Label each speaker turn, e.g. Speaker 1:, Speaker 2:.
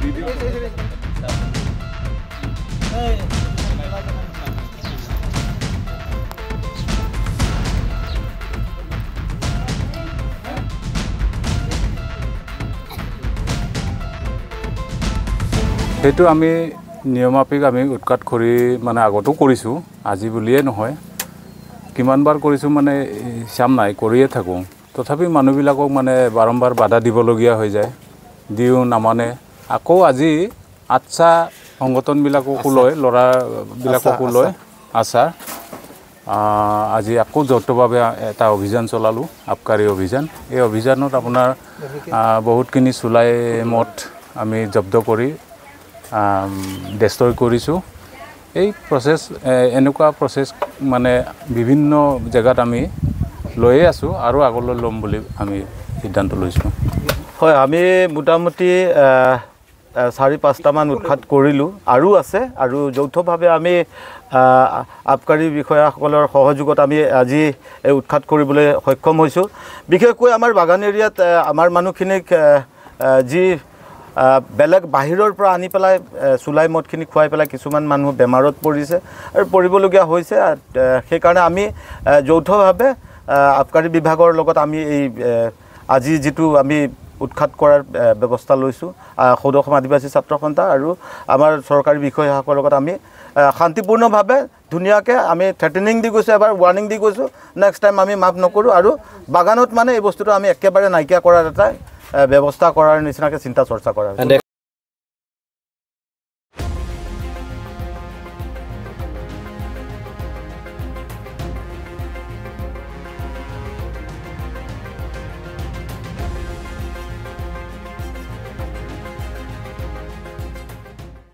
Speaker 1: সেইটো আমি নিয়মাফিক আমি উৎখাত কৰি মানে আগতো কৰিছোঁ আজি বুলিয়ে নহয় কিমানবাৰ কৰিছোঁ মানে হিচাপ নাই কৰিয়ে থাকোঁ তথাপি মানুহবিলাকক মানে বাৰম্বাৰ বাধা দিবলগীয়া হৈ যায় দিও নামানে আকৌ আজি আচ্ছা সংগঠনবিলাককো লৈ ল'ৰাবিলাককো লৈ আশা আজি আকৌ যৌথভাৱে এটা অভিযান চলালোঁ আবকাৰী অভিযান এই অভিযানত আপোনাৰ বহুতখিনি চুলাই মদ আমি জব্দ কৰি ডেষ্ট্ৰয় কৰিছোঁ এই প্ৰচেছ এনেকুৱা প্ৰচেছ মানে বিভিন্ন জেগাত আমি লৈয়ে আছোঁ আৰু আগলৈ ল'ম বুলি আমি সিদ্ধান্ত লৈছোঁ
Speaker 2: হয় আমি মোটামুটি 4-5টামান উৎখাত কৰিলোঁ আৰু আছে আৰু যৌথভাৱে আমি আবকাৰী বিষয়াসকলৰ সহযোগত আমি আজি এই উৎখাত কৰিবলৈ সক্ষম হৈছোঁ বিশেষকৈ আমাৰ বাগান এৰিয়াত আমাৰ মানুহখিনিক যি বেলেগ বাহিৰৰ পৰা আনি পেলাই চুলাই মদখিনি খুৱাই পেলাই কিছুমান মানুহ বেমাৰত পৰিছে আৰু পৰিবলগীয়া হৈছে সেইকাৰণে আমি যৌথভাৱে আবকাৰী বিভাগৰ লগত আমি এই আজি যিটো আমি উৎখাত কৰাৰ ব্যৱস্থা লৈছোঁ সদৌ অসম আদিবাসী ছাত্ৰ সন্থা আৰু আমাৰ চৰকাৰী বিষয়াসকলৰ লগত আমি শান্তিপূৰ্ণভাৱে ধুনীয়াকৈ আমি থ্ৰেটেনিং দি গৈছোঁ এবাৰ ৱাৰ্ণিং দি গৈছোঁ নেক্সট টাইম আমি মাফ নকৰোঁ আৰু বাগানত মানে এই বস্তুটো আমি একেবাৰে নাইকিয়া কৰাৰ এটা ব্যৱস্থা কৰাৰ নিচিনাকৈ চিন্তা চৰ্চা কৰা